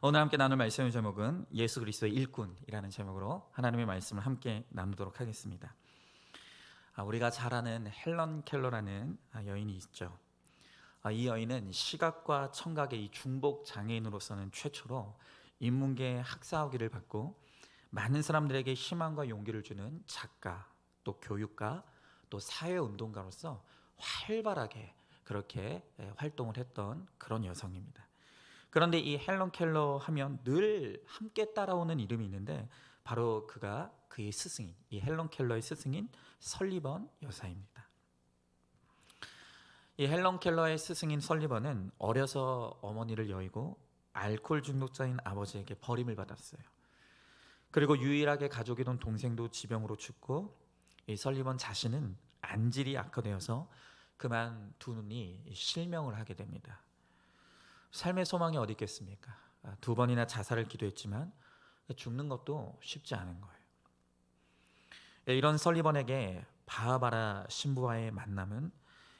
오늘 함께 나눌 말씀의 제목은 예수 그리스도의 일꾼이라는 제목으로 하나님의 말씀을 함께 나누도록 하겠습니다. 우리가 잘 아는 헬런 켈러라는 여인이 있죠. 이 여인은 시각과 청각의 이 중복 장애인으로서는 최초로 인문계 학사학위를 받고 많은 사람들에게 희망과 용기를 주는 작가, 또 교육가, 또 사회운동가로서 활발하게 그렇게 활동을 했던 그런 여성입니다. 그런데 이 헬런 켈러 하면 늘 함께 따라오는 이름이 있는데 바로 그의 스승인, 이 헬런 켈러의 스승인 설리번 여사입니다. 이 헬런 켈러의 스승인 설리번은 어려서 어머니를 여의고 알코올 중독자인 아버지에게 버림을 받았어요. 그리고 유일하게 가족이던 동생도 지병으로 죽고 이 설리번 자신은 안질이 악화되어서 그만 두 눈이 실명을 하게 됩니다. 삶의 소망이 어디 있겠습니까? 두 번이나 자살을 기도했지만 죽는 것도 쉽지 않은 거예요. 이런 설리번에게 바하바라 신부와의 만남은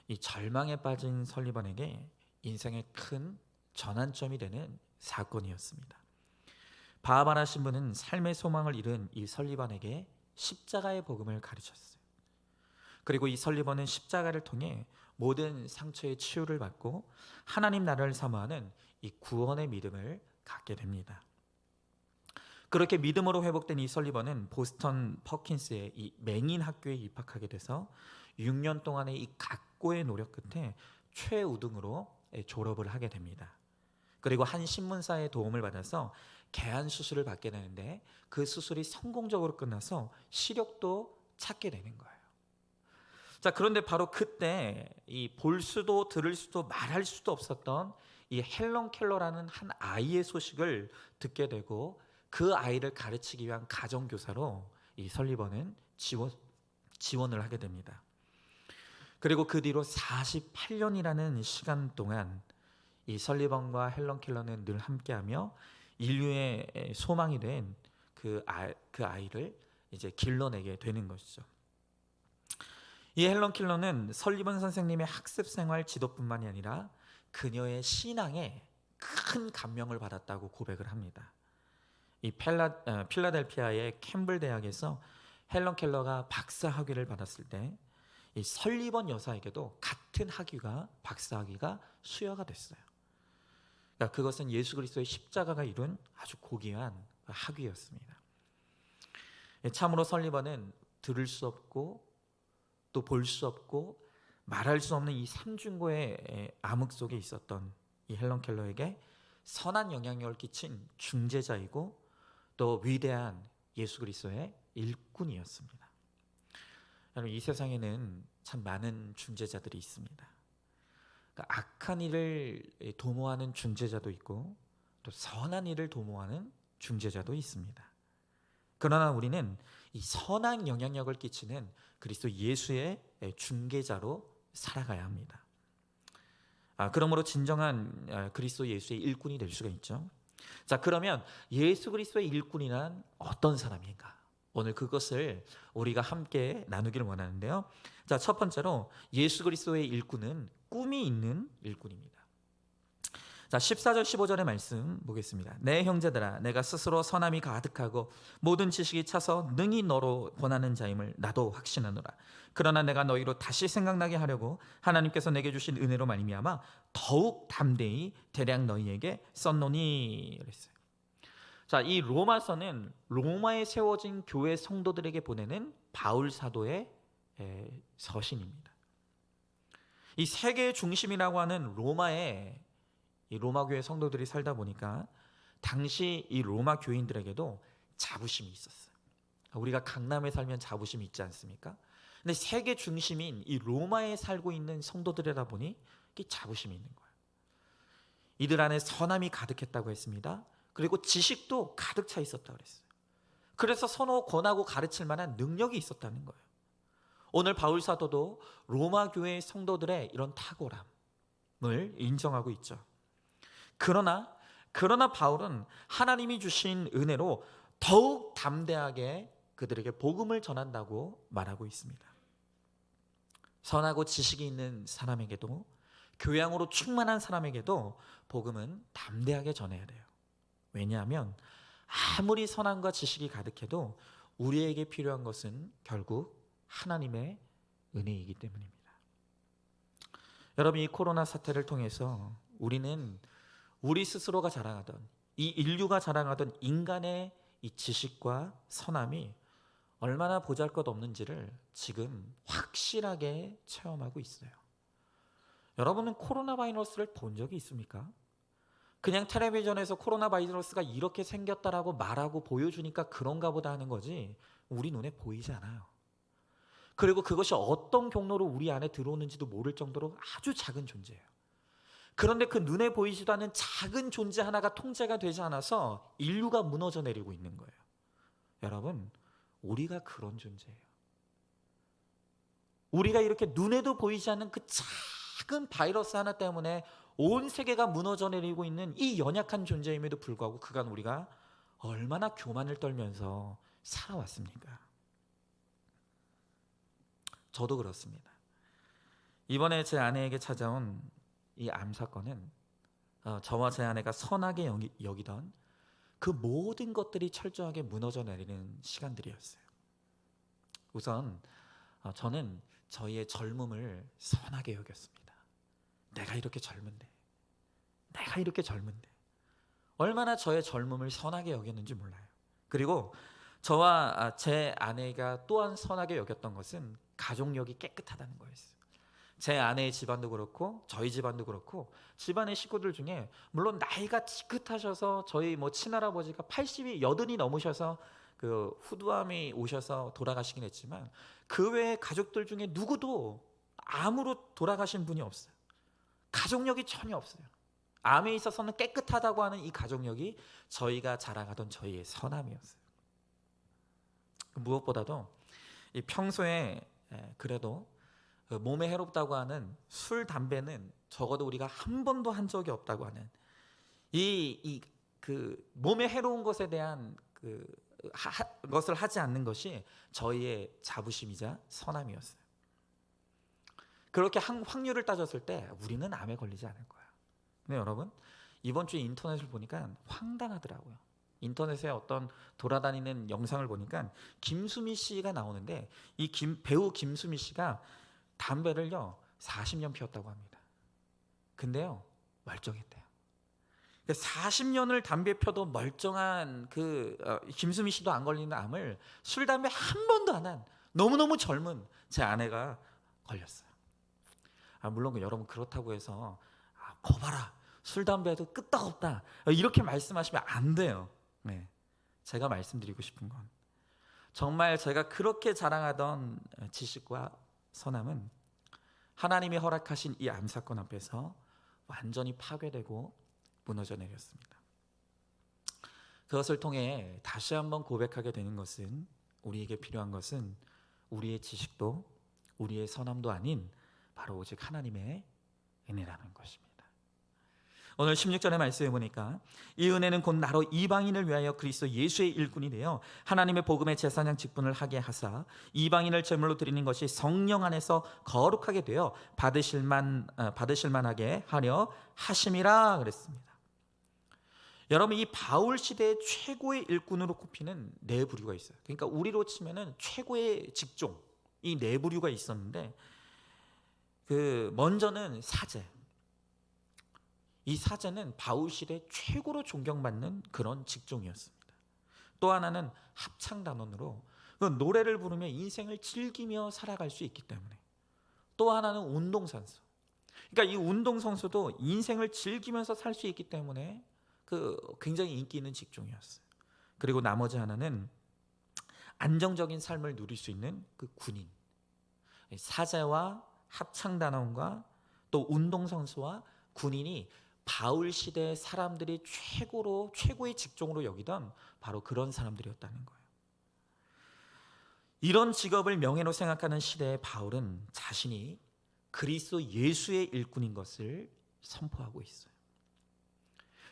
이 절망에 빠진 설리번에게 인생의 큰 전환점이 되는 사건이었습니다. 바하바라 신부는 삶의 소망을 잃은 이 설리번에게 십자가의 복음을 가르쳤어요. 그리고 이 설리번은 십자가를 통해 모든 상처의 치유를 받고 하나님 나라를 사모하는 이 구원의 믿음을 갖게 됩니다. 그렇게 믿음으로 회복된 이 설리번은 보스턴 퍼킨스의 이 맹인 학교에 입학하게 돼서 6년 동안의 이 각고의 노력 끝에 최우등으로 졸업을 하게 됩니다. 그리고 한 신문사의 도움을 받아서 개안 수술을 받게 되는데 그 수술이 성공적으로 끝나서 시력도 찾게 되는 거예요. 자, 그런데 바로 그때 이 볼 수도 들을 수도 말할 수도 없었던 이 헬런 켈러라는 한 아이의 소식을 듣게 되고 그 아이를 가르치기 위한 가정교사로 이 설리번은 지원을 하게 됩니다. 그리고 그 뒤로 48년이라는 시간 동안 이 설리번과 헬런 켈러는 늘 함께하며 인류의 소망이 된 그 아이를 이제 길러내게 되는 것이죠. 이 헬런 켈러는 설리번 선생님의 학습 생활 지도뿐만이 아니라 그녀의 신앙에 큰 감명을 받았다고 고백을 합니다. 이 필라델피아의 캠블 대학에서 헬런 켈러가 박사 학위를 받았을 때 이 설리번 여사에게도 같은 학위가 박사 학위가 수여가 됐어요. 그러니까 그것은 예수 그리스도의 십자가가 이룬 아주 고귀한 학위였습니다. 참으로 설리번은 들을 수 없고 또 볼 수 없고 말할 수 없는 이 삼중고의 암흑 속에 있었던 이 헬런 켈러에게 선한 영향력을 끼친 중재자이고 또 위대한 예수 그리스도의 일꾼이었습니다. 여러분, 이 세상에는 참 많은 중재자들이 있습니다. 그러니까 악한 일을 도모하는 중재자도 있고 또 선한 일을 도모하는 중재자도 있습니다. 그러나 우리는 이 선한 영향력을 끼치는 그리스도 예수의 중개자로 살아가야 합니다. 그러므로 진정한 그리스도 예수의 일꾼이 될 수가 있죠. 자, 그러면 예수 그리스도의 일꾼이란 어떤 사람인가? 오늘 그것을 우리가 함께 나누기를 원하는데요. 자, 첫 번째로 예수 그리스도의 일꾼은 꿈이 있는 일꾼입니다. 자, 14절 15절의 말씀 보겠습니다. 내 형제들아, 내가 스스로 선함이 가득하고 모든 지식이 차서 능히 너로 권하는 자임을 나도 확신하노라. 그러나 내가 너희로 다시 생각나게 하려고 하나님께서 내게 주신 은혜로 말미암아 더욱 담대히 대량 너희에게 썼노니 그랬어요. 자, 이 로마서는 로마에 세워진 교회 성도들에게 보내는 바울 사도의 서신입니다. 이 세계의 중심이라고 하는 로마에 이 로마 교회 성도들이 살다 보니까 당시 이 로마 교인들에게도 자부심이 있었어요. 우리가 강남에 살면 자부심이 있지 않습니까? 근데 세계 중심인 이 로마에 살고 있는 성도들이다 보니 자부심이 있는 거예요. 이들 안에 선함이 가득했다고 했습니다. 그리고 지식도 가득 차 있었다고 그랬어요. 그래서 서로 권하고 가르칠 만한 능력이 있었다는 거예요. 오늘 바울 사도도 로마 교회 성도들의 이런 탁월함을 인정하고 있죠. 그러나 바울은 하나님이 주신 은혜로 더욱 담대하게 그들에게 복음을 전한다고 말하고 있습니다. 선하고 지식이 있는 사람에게도 교양으로 충만한 사람에게도 복음은 담대하게 전해야 돼요. 왜냐하면 아무리 선함과 지식이 가득해도 우리에게 필요한 것은 결국 하나님의 은혜이기 때문입니다. 여러분, 이 코로나 사태를 통해서 우리는 우리 스스로가 자랑하던, 이 인류가 자랑하던 인간의 이 지식과 선함이 얼마나 보잘것없는지를 지금 확실하게 체험하고 있어요. 여러분은 코로나 바이러스를 본 적이 있습니까? 그냥 텔레비전에서 코로나 바이러스가 이렇게 생겼다라고 말하고 보여주니까 그런가 보다 하는 거지 우리 눈에 보이지 않아요. 그리고 그것이 어떤 경로로 우리 안에 들어오는지도 모를 정도로 아주 작은 존재예요. 그런데 그 눈에 보이지도 않는 작은 존재 하나가 통제가 되지 않아서 인류가 무너져 내리고 있는 거예요. 여러분, 우리가 그런 존재예요. 우리가 이렇게 눈에도 보이지 않는 그 작은 바이러스 하나 때문에 온 세계가 무너져 내리고 있는 이 연약한 존재임에도 불구하고 그간 우리가 얼마나 교만을 떨면서 살아왔습니까? 저도 그렇습니다. 이번에 제 아내에게 찾아온 이 암 사건은 저와 제 아내가 선하게 여기던 그 모든 것들이 철저하게 무너져 내리는 시간들이었어요. 우선 저는 저희의 젊음을 선하게 여겼습니다. 내가 이렇게 젊은데 얼마나 저의 젊음을 선하게 여겼는지 몰라요. 그리고 저와 제 아내가 또한 선하게 여겼던 것은 가족력이 깨끗하다는 거였어요. 제 아내의 집안도 그렇고 저희 집안도 그렇고 집안의 식구들 중에 물론 나이가 지긋하셔서 저희 친할아버지가 80이 80이 넘으셔서 그 후두암이 오셔서 돌아가시긴 했지만 그 외에 가족들 중에 누구도 암으로 돌아가신 분이 없어요. 가족력이 전혀 없어요. 암에 있어서는 깨끗하다고 하는 이 가족력이 저희가 자랑하던 저희의 선함이었어요. 무엇보다도 이 평소에 그래도 몸에 해롭다고 하는 술, 담배는 적어도 우리가 한 번도 한 적이 없다고 하는 그 몸에 해로운 것에 대한 것을 하지 않는 것이 저희의 자부심이자 선함이었어요. 그렇게 확률을 따졌을 때 우리는 암에 걸리지 않을 거야. 근데 여러분, 이번 주에 인터넷을 보니까 황당하더라고요. 인터넷에 어떤 돌아다니는 영상을 보니까 김수미 씨가 나오는데 이 배우 김수미 씨가 담배를요 40년 피웠다고 합니다. 근데요 멀쩡했대요. 40년을 담배 펴도 멀쩡한 김수미 씨도 안 걸리는 암을 술, 담배 한 번도 안 한 너무너무 젊은 제 아내가 걸렸어요. 물론 여러분 그렇다고 해서 거봐라 술, 담배도 끄떡없다 이렇게 말씀하시면 안 돼요. 네, 제가 말씀드리고 싶은 건 정말 제가 그렇게 자랑하던 지식과 선함은 하나님이 허락하신 이 암 사건 앞에서 완전히 파괴되고 무너져 내렸습니다. 그것을 통해 다시 한번 고백하게 되는 것은 우리에게 필요한 것은 우리의 지식도 우리의 선함도 아닌 바로 오직 하나님의 은혜라는 것입니다. 오늘 16절의 말씀에 보니까 이 은혜는 곧 나로 이방인을 위하여 그리스도 예수의 일꾼이 되어 하나님의 복음의 제사장 직분을 하게 하사 이방인을 제물로 드리는 것이 성령 안에서 거룩하게 되어 받으실 만하게 하려 하심이라 그랬습니다. 여러분, 이 바울 시대의 최고의 일꾼으로 꼽히는 네 부류가 있어요. 그러니까 우리로 치면은 최고의 직종 이 네 부류가 있었는데 먼저는 사제. 이 사제는 바울 시대 최고로 존경받는 그런 직종이었습니다. 또 하나는 합창단원으로 노래를 부르며 인생을 즐기며 살아갈 수 있기 때문에. 또 하나는 운동선수. 그러니까 이 운동선수도 인생을 즐기면서 살 수 있기 때문에 굉장히 인기 있는 직종이었어요. 그리고 나머지 하나는 안정적인 삶을 누릴 수 있는 군인. 사제와 합창단원과 또 운동선수와 군인이 바울 시대의 사람들이 최고의 직종으로 여기던 바로 그런 사람들이었다는 거예요. 이런 직업을 명예로 생각하는 시대의 바울은 자신이 그리스도 예수의 일꾼인 것을 선포하고 있어요.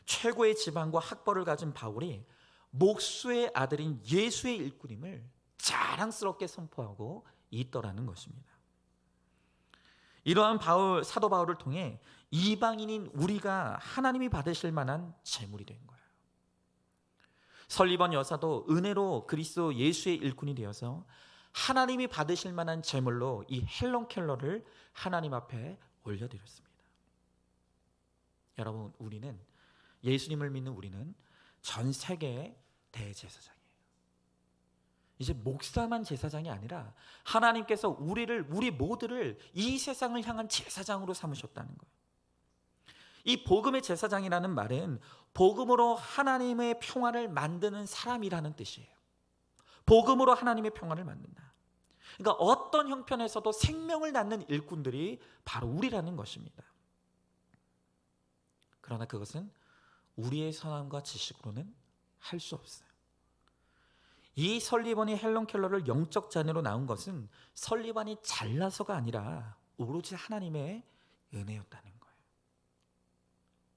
최고의 지방과 학벌을 가진 바울이 목수의 아들인 예수의 일꾼임을 자랑스럽게 선포하고 있더라는 것입니다. 이러한 사도 바울을 통해 이방인인 우리가 하나님이 받으실 만한 제물이 된 거예요. 설리번 여사도 은혜로 그리스도 예수의 일꾼이 되어서 하나님이 받으실 만한 제물로 이 헬런 켈러를 하나님 앞에 올려드렸습니다. 여러분, 우리는, 예수님을 믿는 우리는 전 세계의 대제사장이에요. 이제 목사만 제사장이 아니라 하나님께서 우리 모두를 이 세상을 향한 제사장으로 삼으셨다는 거예요. 이 복음의 제사장이라는 말은 복음으로 하나님의 평화를 만드는 사람이라는 뜻이에요. 복음으로 하나님의 평화를 만든다. 그러니까 어떤 형편에서도 생명을 낳는 일꾼들이 바로 우리라는 것입니다. 그러나 그것은 우리의 선함과 지식으로는 할 수 없어요. 이 설리번이 헬런 켈러를 영적 자녀로 낳은 것은 설리번이 잘나서가 아니라 오로지 하나님의 은혜였다는 거예요.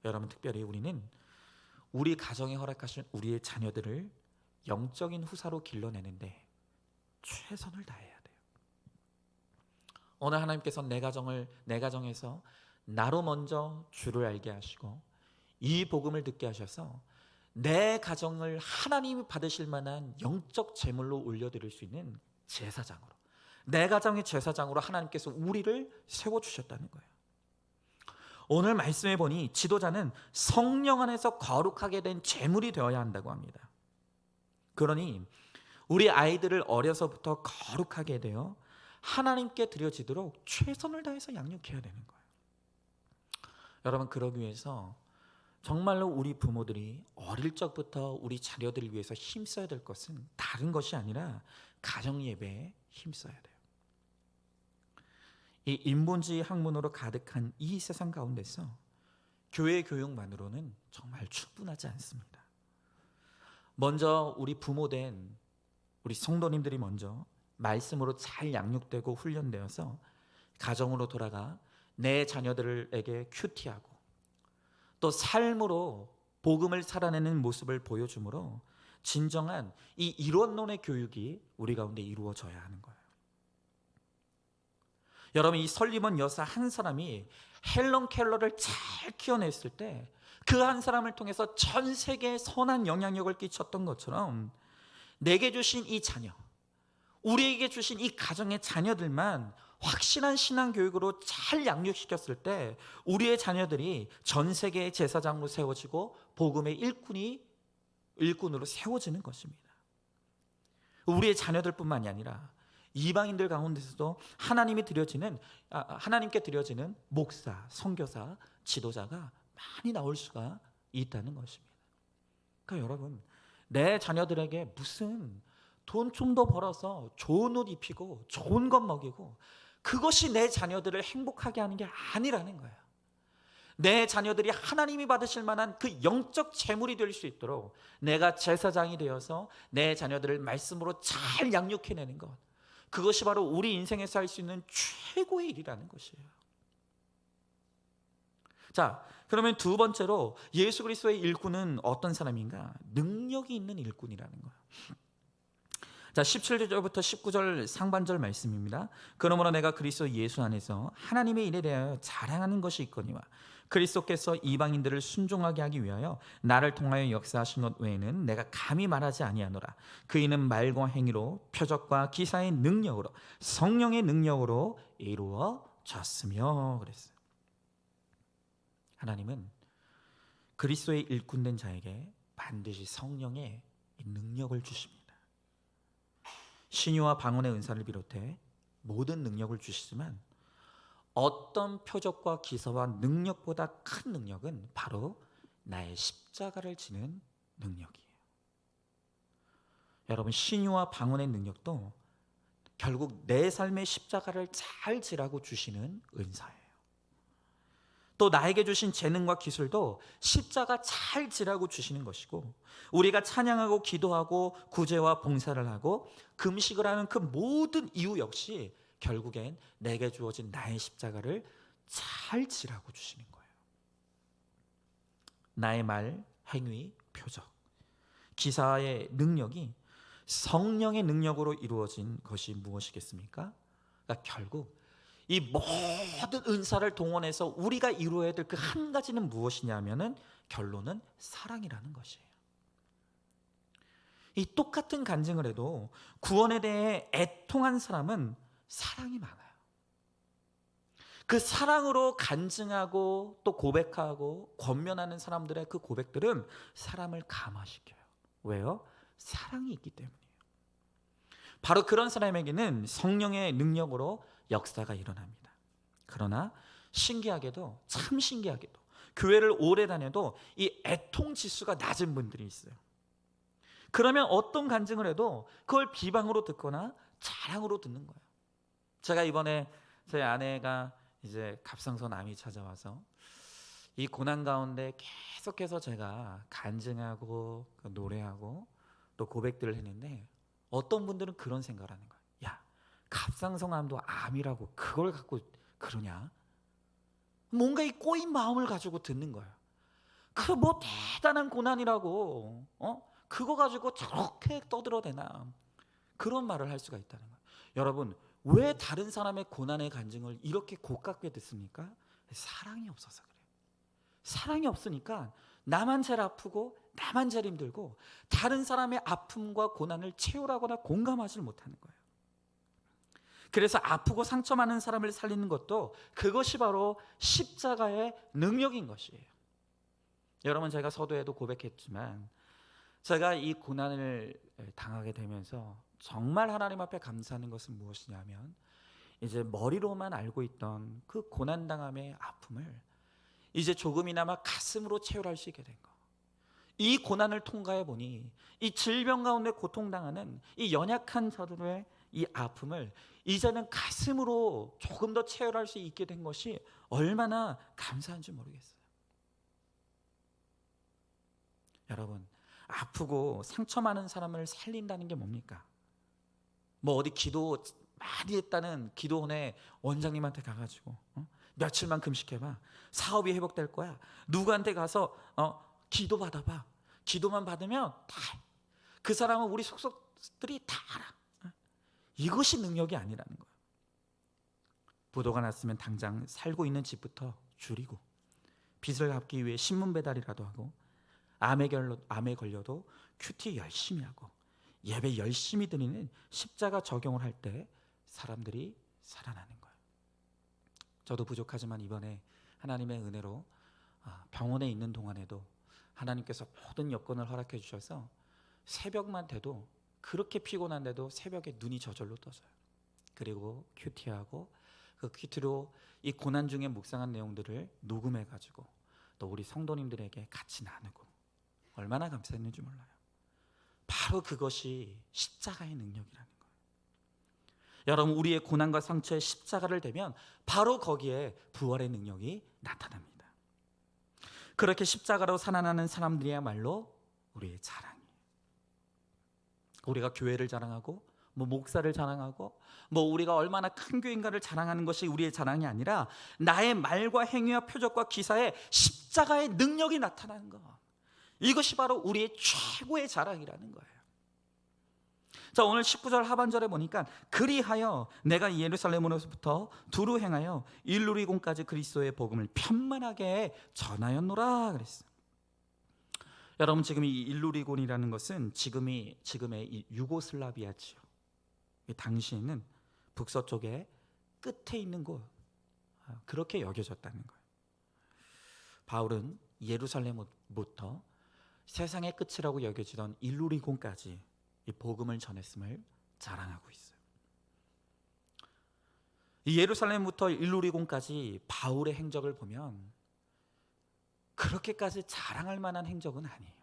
여러분, 특별히 우리는 우리 가정에 허락하신 우리의 자녀들을 영적인 후사로 길러내는데 최선을 다해야 돼요. 오늘 하나님께서 내 가정에서 나로 먼저 주를 알게 하시고 이 복음을 듣게 하셔서 내 가정을 하나님이 받으실 만한 영적 제물로 올려드릴 수 있는 제사장으로, 내 가정의 제사장으로 하나님께서 우리를 세워주셨다는 거예요. 오늘 말씀해 보니 지도자는 성령 안에서 거룩하게 된 제물이 되어야 한다고 합니다. 그러니 우리 아이들을 어려서부터 거룩하게 되어 하나님께 드려지도록 최선을 다해서 양육해야 되는 거예요. 여러분, 그러기 위해서 정말로 우리 부모들이 어릴 적부터 우리 자녀들을 위해서 힘써야 될 것은 다른 것이 아니라 가정예배에 힘써야 돼요. 이 인본주의 학문으로 가득한 이 세상 가운데서 교회 교육만으로는 정말 충분하지 않습니다. 먼저 우리 부모된 우리 성도님들이 먼저 말씀으로 잘 양육되고 훈련되어서 가정으로 돌아가 내 자녀들에게 큐티하고 또 삶으로 복음을 살아내는 모습을 보여주므로 진정한 이 이론론의 교육이 우리 가운데 이루어져야 하는 거예요. 여러분, 이 설리번 여사 한 사람이 헬런 켈러를 잘 키워냈을 때 그 한 사람을 통해서 전 세계에 선한 영향력을 끼쳤던 것처럼 내게 주신 이 자녀, 우리에게 주신 이 가정의 자녀들만 확실한 신앙 교육으로 잘 양육시켰을 때 우리의 자녀들이 전 세계의 제사장으로 세워지고 복음의 일꾼으로 세워지는 것입니다. 우리의 자녀들뿐만이 아니라 이방인들 가운데서도 하나님께 드려지는 목사, 선교사, 지도자가 많이 나올 수가 있다는 것입니다. 그러니까 여러분, 내 자녀들에게 무슨 돈 좀 더 벌어서 좋은 옷 입히고 좋은 것 먹이고 그것이 내 자녀들을 행복하게 하는 게 아니라는 거예요. 내 자녀들이 하나님이 받으실 만한 그 영적 재물이 될 수 있도록 내가 제사장이 되어서 내 자녀들을 말씀으로 잘 양육해내는 것, 그것이 바로 우리 인생에서 할 수 있는 최고의 일이라는 것이에요. 자, 그러면 두 번째로 예수 그리스도의 일꾼은 어떤 사람인가? 능력이 있는 일꾼이라는 거예요. 자, 17절부터 19절 상반절 말씀입니다. 그러므로 내가 그리스도 예수 안에서 하나님의 일에 대하여 자랑하는 것이 있거니와 그리스도께서 이방인들을 순종하게 하기 위하여 나를 통하여 역사하신 것 외에는 내가 감히 말하지 아니하노라. 그이는 말과 행위로 표적과 기사의 능력으로 성령의 능력으로 이루어졌으며 그랬어요. 하나님은 그리스도의 일꾼된 자에게 반드시 성령의 능력을 주십니다. 신유와 방언의 은사를 비롯해 모든 능력을 주시지만 어떤 표적과 기사와 능력보다 큰 능력은 바로 나의 십자가를 지는 능력이에요. 여러분, 신유와 방언의 능력도 결국 내 삶의 십자가를 잘 지라고 주시는 은사예요. 또 나에게 주신 재능과 기술도 십자가 잘 지라고 주시는 것이고, 우리가 찬양하고 기도하고 구제와 봉사를 하고 금식을 하는 그 모든 이유 역시 결국엔 내게 주어진 나의 십자가를 잘 지라고 주시는 거예요. 나의 말, 행위, 표적, 기사의 능력이 성령의 능력으로 이루어진 것이 무엇이겠습니까? 그러니까 결국 이 모든 은사를 동원해서 우리가 이루어야 될 그 한 가지는 무엇이냐면은 결론은 사랑이라는 것이에요. 이 똑같은 간증을 해도 구원에 대해 애통한 사람은 사랑이 많아요. 그 사랑으로 간증하고 또 고백하고 권면하는 사람들의 그 고백들은 사람을 감화시켜요. 왜요? 사랑이 있기 때문이에요. 바로 그런 사람에게는 성령의 능력으로 역사가 일어납니다. 그러나 신기하게도, 참 신기하게도 교회를 오래 다녀도 이 애통 지수가 낮은 분들이 있어요. 그러면 어떤 간증을 해도 그걸 비방으로 듣거나 자랑으로 듣는 거예요. 제가 이번에 제 아내가 이제 갑상선 암이 찾아와서 이 고난 가운데 계속해서 제가 간증하고 노래하고 또 고백들을 했는데, 어떤 분들은 그런 생각을 하는 거예요. 야, 갑상선암도 암이라고 그걸 갖고 그러냐? 뭔가 이 꼬인 마음을 가지고 듣는 거예요. 그 뭐 대단한 고난이라고 그거 가지고 저렇게 떠들어대나, 그런 말을 할 수가 있다는 거예요. 여러분, 왜 다른 사람의 고난의 간증을 이렇게 고깝게 듣습니까? 사랑이 없어서 그래요. 사랑이 없으니까 나만 제일 아프고 나만 제일 힘들고 다른 사람의 아픔과 고난을 채우라거나 공감하지 못하는 거예요. 그래서 아프고 상처 많은 사람을 살리는 것도 그것이 바로 십자가의 능력인 것이에요. 여러분, 제가 서두에도 고백했지만 제가 이 고난을 당하게 되면서 정말 하나님 앞에 감사하는 것은 무엇이냐면, 이제 머리로만 알고 있던 그 고난당함의 아픔을 이제 조금이나마 가슴으로 체험할 수 있게 된 거. 이 고난을 통과해 보니 이 질병 가운데 고통당하는 이 연약한 저들의 이 아픔을 이제는 가슴으로 조금 더 체험할 수 있게 된 것이 얼마나 감사한지 모르겠어요. 여러분, 아프고 상처 많은 사람을 살린다는 게 뭡니까? 뭐 어디 기도 많이 했다는 기도원의 원장님한테 가가지고 며칠만 금식해봐, 사업이 회복될 거야, 누구한테 가서 기도 받아봐, 기도만 받으면 다, 그 사람은 우리 속속들이 다 알아. 이것이 능력이 아니라는 거예요. 부도가 났으면 당장 살고 있는 집부터 줄이고, 빚을 갚기 위해 신문 배달이라도 하고, 암에 걸려도 큐티 열심히 하고, 예배 열심히 드리는 십자가 적용을 할 때 사람들이 살아나는 거예요. 저도 부족하지만 이번에 하나님의 은혜로 병원에 있는 동안에도 하나님께서 모든 여건을 허락해 주셔서 새벽만 돼도, 그렇게 피곤한데도 새벽에 눈이 저절로 떠져요. 그리고 큐티하고 그 큐티로 이 고난 중에 묵상한 내용들을 녹음해 가지고 또 우리 성도님들에게 같이 나누고, 얼마나 감사했는지 몰라요. 바로 그것이 십자가의 능력이라는 거예요. 여러분, 우리의 고난과 상처에 십자가를 대면 바로 거기에 부활의 능력이 나타납니다. 그렇게 십자가로 살아나는 사람들이야말로 우리의 자랑이에요. 우리가 교회를 자랑하고 목사를 자랑하고 우리가 얼마나 큰 교인가를 자랑하는 것이 우리의 자랑이 아니라 나의 말과 행위와 표적과 기사에 십자가의 능력이 나타나는 것, 이것이 바로 우리의 최고의 자랑이라는 거예요. 자, 오늘 19절 하반절에 보니까 그리하여 내가 예루살렘으로부터 두루 행하여 일루리곤까지 그리스도의 복음을 편만하게 전하였노라 그랬어요. 여러분, 지금 이 일루리곤이라는 것은 지금의 이 유고슬라비아 지역, 당시에는 북서쪽에 끝에 있는 곳, 그렇게 여겨졌다는 거예요. 바울은 예루살렘부터 세상의 끝이라고 여겨지던 일루리곤까지 이 복음을 전했음을 자랑하고 있어요. 이 예루살렘부터 일루리곤까지 바울의 행적을 보면 그렇게까지 자랑할 만한 행적은 아니에요.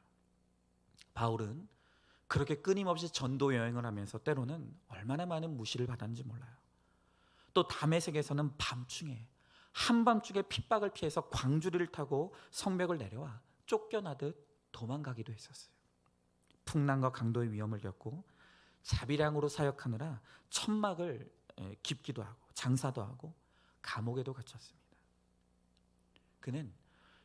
바울은 그렇게 끊임없이 전도 여행을 하면서 때로는 얼마나 많은 무시를 받았는지 몰라요. 또 다메섹에서는 밤중에, 한밤중에 핍박을 피해서 광주리를 타고 성벽을 내려와 쫓겨나듯 도망가기도 했었어요. 풍랑과 강도의 위험을 겪고 자비량으로 사역하느라 천막을 깁기도 하고 장사도 하고 감옥에도 갇혔습니다. 그는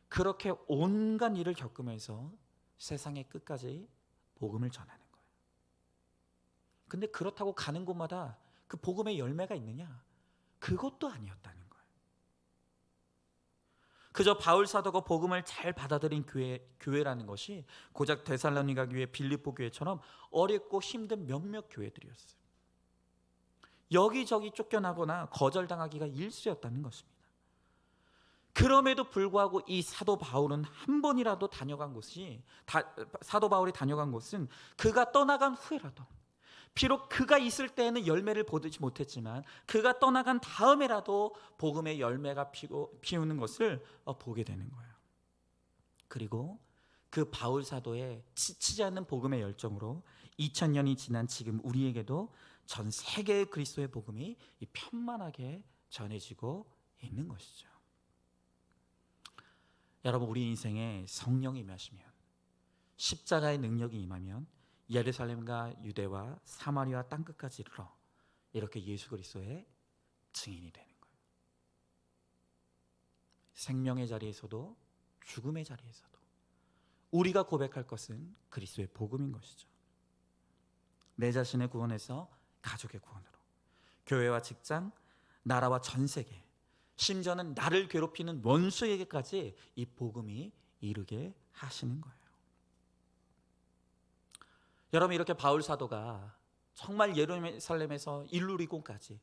그렇게 온갖 일을 겪으면서 세상의 끝까지 복음을 전하는 거예요. 근데 그렇다고 가는 곳마다 그 복음의 열매가 있느냐? 그것도 아니었다는 거예요. 그저 바울 사도가 복음을 잘 받아들인 교회라는 것이 고작 데살로니가 교회, 빌립보 교회처럼 어렵고 힘든 몇몇 교회들이었어요. 여기저기 쫓겨나거나 거절당하기가 일쑤였다는 것입니다. 그럼에도 불구하고 이 사도 바울은 한 번이라도 사도 바울이 다녀간 곳은 그가 떠나간 후에라도, 비록 그가 있을 때에는 열매를 보지 못했지만 그가 떠나간 다음에라도 복음의 열매가 피우는 것을 보게 되는 거예요. 그리고 그 바울 사도의 지치지 않는 복음의 열정으로 2000년이 지난 지금 우리에게도 전 세계의 그리스도의 복음이 편만하게 전해지고 있는 것이죠. 여러분, 우리 인생에 성령이 임하시면, 십자가의 능력이 임하면 예루살렘과 유대와 사마리아 땅끝까지 이르러 이렇게 예수 그리스도의 증인이 되는 거예요. 생명의 자리에서도 죽음의 자리에서도 우리가 고백할 것은 그리스도의 복음인 것이죠. 내 자신의 구원에서 가족의 구원으로, 교회와 직장, 나라와 전 세계, 심지어는 나를 괴롭히는 원수에게까지 이 복음이 이르게 하시는 거예요. 여러분, 이렇게 바울 사도가 정말 예루살렘에서 일루리곤까지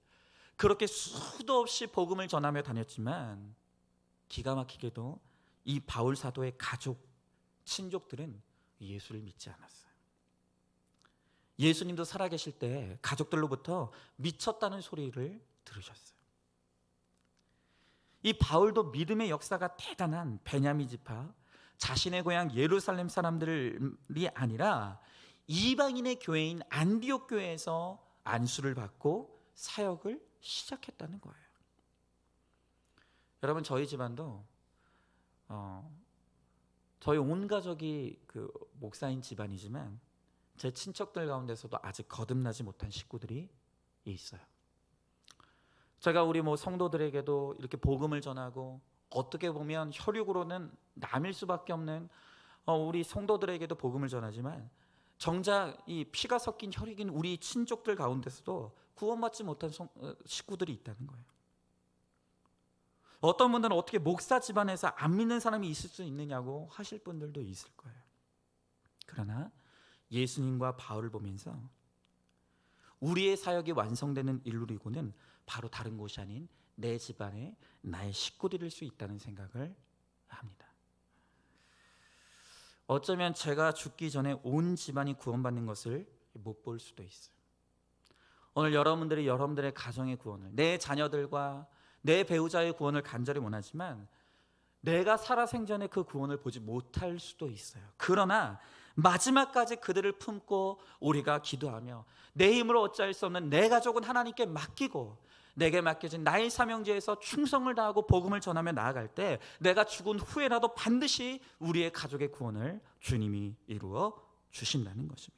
그렇게 수도 없이 복음을 전하며 다녔지만, 기가 막히게도 이 바울 사도의 가족, 친족들은 예수를 믿지 않았어요. 예수님도 살아계실 때 가족들로부터 미쳤다는 소리를 들으셨어요. 이 바울도 믿음의 역사가 대단한 베냐민 지파, 자신의 고향 예루살렘 사람들이 아니라 이방인의 교회인 안디옥 교회에서 안수를 받고 사역을 시작했다는 거예요. 여러분, 저희 집안도 저희 온 가족이 그 목사인 집안이지만 제 친척들 가운데서도 아직 거듭나지 못한 식구들이 있어요. 제가 우리 성도들에게도 이렇게 복음을 전하고, 어떻게 보면 혈육으로는 남일 수밖에 없는 우리 성도들에게도 복음을 전하지만, 정작 이 피가 섞인 혈육인 우리 친족들 가운데서도 구원받지 못한 식구들이 있다는 거예요. 어떤 분들은 어떻게 목사 집안에서 안 믿는 사람이 있을 수 있느냐고 하실 분들도 있을 거예요. 그러나 예수님과 바울을 보면서 우리의 사역이 완성되는 일루리고는 바로 다른 곳이 아닌 내 집안에 나의 식구들일 수 있다는 생각을 합니다. 어쩌면 제가 죽기 전에 온 집안이 구원받는 것을 못 볼 수도 있어요. 오늘 여러분들이 여러분들의 가정의 구원을, 내 자녀들과 내 배우자의 구원을 간절히 원하지만 내가 살아생전에 그 구원을 보지 못할 수도 있어요. 그러나 마지막까지 그들을 품고 우리가 기도하며 내 힘으로 어찌할 수 없는 내 가족은 하나님께 맡기고 내게 맡겨진 나의 사명제에서 충성을 다하고 복음을 전하며 나아갈 때, 내가 죽은 후에라도 반드시 우리의 가족의 구원을 주님이 이루어 주신다는 것입니다.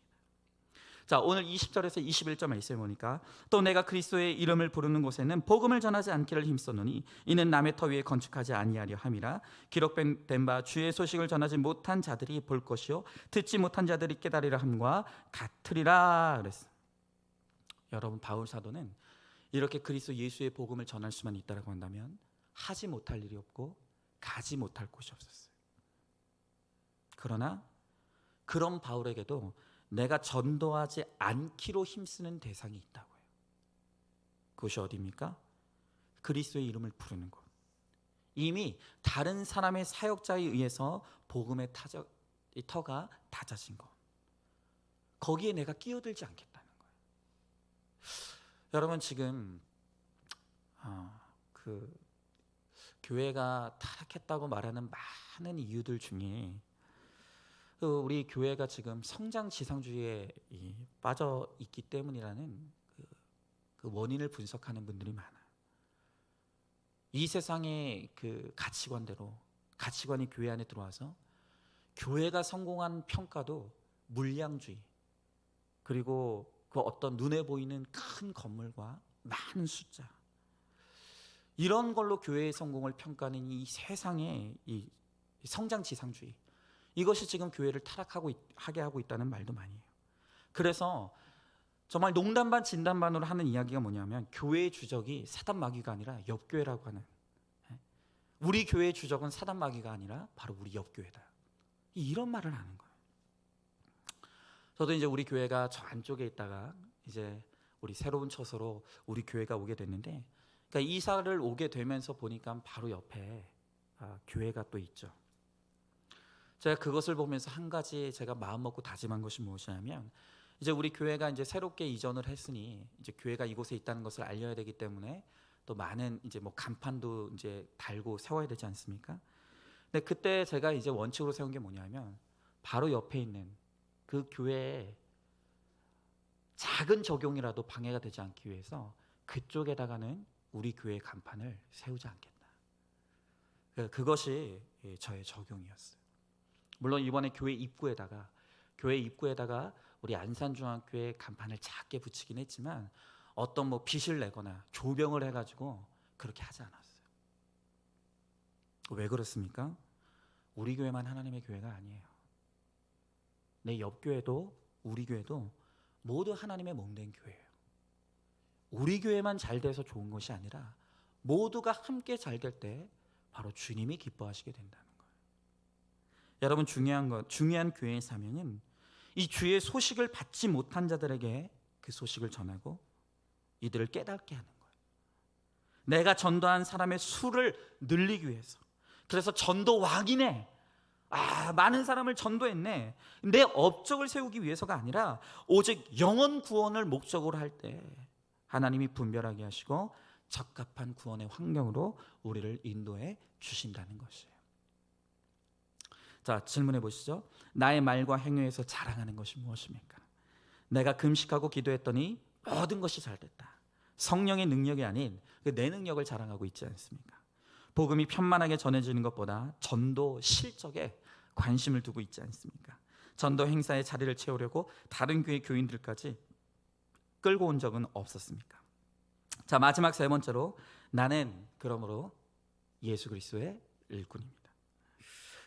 자, 오늘 20절에서 21절 말씀을 보니까, 또 내가 그리스도의 이름을 부르는 곳에는 복음을 전하지 않기를 힘썼노니 이는 남의 터 위에 건축하지 아니하려 함이라. 기록된 바 주의 소식을 전하지 못한 자들이 볼 것이요 듣지 못한 자들이 깨달으리라 함과 같으리라 그랬어요. 여러분, 바울 사도는 이렇게 그리스도 예수의 복음을 전할 수만 있다라고 한다면 하지 못할 일이 없고 가지 못할 곳이 없었어요. 그러나 그런 바울에게도 내가 전도하지 않기로 힘쓰는 대상이 있다고요. 그것이 어디입니까? 그리스도의 이름을 부르는 곳. 이미 다른 사람의 사역자에 의해서 복음의 터가 닫아진 것. 거기에 내가 끼어들지 않겠다는 거예요. 여러분, 지금 그 교회가 타락했다고 말하는 많은 이유들 중에 우리 교회가 지금 성장 지상주의에 빠져 있기 때문이라는 그 원인을 분석하는 분들이 많아요. 이 세상의 그 가치관이 교회 안에 들어와서 교회가 성공한 평가도 물량주의, 그리고 그 어떤 눈에 보이는 큰 건물과 많은 숫자, 이런 걸로 교회의 성공을 평가하는 이 세상의 이 성장 지상주의, 이것이 지금 교회를 타락하게 하고 있다는 말도 많이 해요. 그래서 정말 농담 반 진담 반으로 하는 이야기가 뭐냐면, 교회의 주적이 사단 마귀가 아니라 옆교회라고 하는, 우리 교회의 주적은 사단 마귀가 아니라 바로 우리 옆 교회다. 이런 말을 하는 거예요. 저도 이제 우리 교회가 저 안쪽에 있다가 이제 우리 새로운 처소로 우리 교회가 오게 됐는데, 그러니까 이사를 오게 되면서 보니까 바로 옆에 교회가 또 있죠. 제가 그것을 보면서 한 가지 제가 마음 먹고 다짐한 것이 무엇이냐면, 이제 우리 교회가 이제 새롭게 이전을 했으니 이제 교회가 이곳에 있다는 것을 알려야 되기 때문에 또 많은 이제 뭐 간판도 이제 달고 세워야 되지 않습니까? 근데 그때 제가 이제 원칙으로 세운 게 뭐냐면, 바로 옆에 있는 그 교회에 작은 적용이라도 방해가 되지 않기 위해서 그쪽에다가는 우리 교회 간판을 세우지 않겠다. 그것이 저의 적용이었어요. 물론 이번에 교회 입구에다가 우리 안산중앙교회 간판을 작게 붙이긴 했지만 어떤 뭐 빚을 내거나 조병을 해가지고 그렇게 하지 않았어요. 왜 그렇습니까? 우리 교회만 하나님의 교회가 아니에요. 내 옆 교회도 우리 교회도 모두 하나님의 몸된 교회예요. 우리 교회만 잘 돼서 좋은 것이 아니라 모두가 함께 잘 될 때 바로 주님이 기뻐하시게 된다는 거예요. 여러분, 중요한 교회의 사명은 이 주의 소식을 받지 못한 자들에게 그 소식을 전하고 이들을 깨닫게 하는 거예요. 내가 전도한 사람의 수를 늘리기 위해서. 그래서 전도 왕이네, 많은 사람을 전도했네, 내 업적을 세우기 위해서가 아니라 오직 영혼 구원을 목적으로 할 때 하나님이 분별하게 하시고 적합한 구원의 환경으로 우리를 인도해 주신다는 것이에요. 자, 질문해 보시죠. 나의 말과 행위에서 자랑하는 것이 무엇입니까? 내가 금식하고 기도했더니 모든 것이 잘 됐다. 성령의 능력이 아닌 내 능력을 자랑하고 있지 않습니까? 복음이 편만하게 전해지는 것보다 전도 실적에 관심을 두고 있지 않습니까? 전도 행사의 자리를 채우려고 다른 교회 교인들까지 끌고 온 적은 없었습니까? 자, 마지막 세 번째로, 나는 그러므로 예수 그리스도의 일꾼입니다.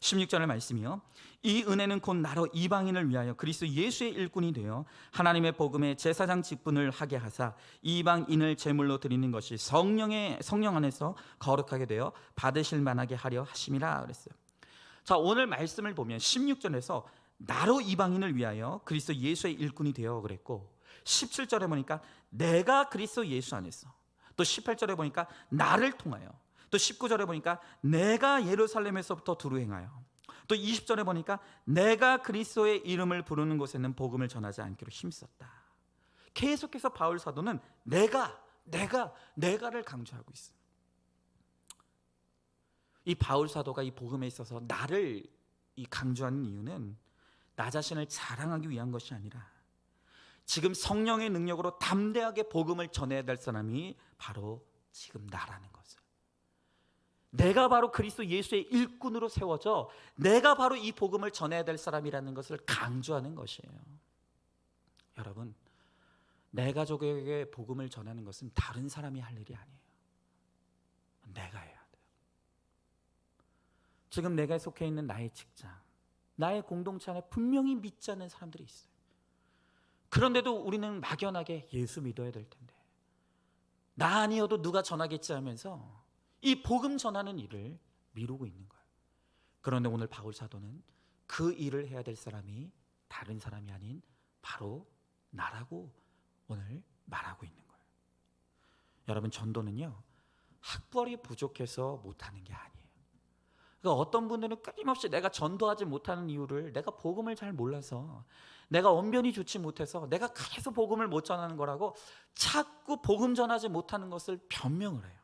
16절의 말씀이요, 이 은혜는 곧 나로 이방인을 위하여 그리스도 예수의 일꾼이 되어 하나님의 복음의 제사장 직분을 하게 하사 이방인을 제물로 드리는 것이 성령 안에서 거룩하게 되어 받으실 만하게 하려 하심이라 그랬어요. 자, 오늘 말씀을 보면 16절에서 나로 이방인을 위하여 그리스도 예수의 일꾼이 되어 그랬고, 17절에 보니까 내가 그리스도 예수 안에서, 또 18절에 보니까 나를 통하여, 또 19절에 보니까 내가 예루살렘에서부터 두루 행하여, 또 20절에 보니까 내가 그리스도의 이름을 부르는 곳에는 복음을 전하지 않기로 힘썼다. 계속해서 바울 사도는 내가를 강조하고 있어요. 이 바울 사도가 이 복음에 있어서 나를 강조하는 이유는 나 자신을 자랑하기 위한 것이 아니라 지금 성령의 능력으로 담대하게 복음을 전해야 될 사람이 바로 지금 나라는 것을, 내가 바로 그리스도 예수의 일꾼으로 세워져 내가 바로 이 복음을 전해야 될 사람이라는 것을 강조하는 것이에요. 여러분, 내 가족에게 복음을 전하는 것은 다른 사람이 할 일이 아니에요. 내가 해야 돼요. 지금 내가 속해 있는 나의 직장, 나의 공동체 안에 분명히 믿지 않는 사람들이 있어요. 그런데도 우리는 막연하게 예수 믿어야 될 텐데, 나 아니어도 누가 전하겠지 하면서 이 복음 전하는 일을 미루고 있는 거예요. 그런데 오늘 바울 사도는 그 일을 해야 될 사람이 다른 사람이 아닌 바로 나라고 오늘 말하고 있는 거예요. 여러분, 전도는요, 학벌이 부족해서 못하는 게 아니에요. 그러니까 어떤 분들은 끊임없이 내가 전도하지 못하는 이유를 내가 복음을 잘 몰라서, 내가 언변이 좋지 못해서 내가 계속 복음을 못 전하는 거라고 자꾸 복음 전하지 못하는 것을 변명을 해요.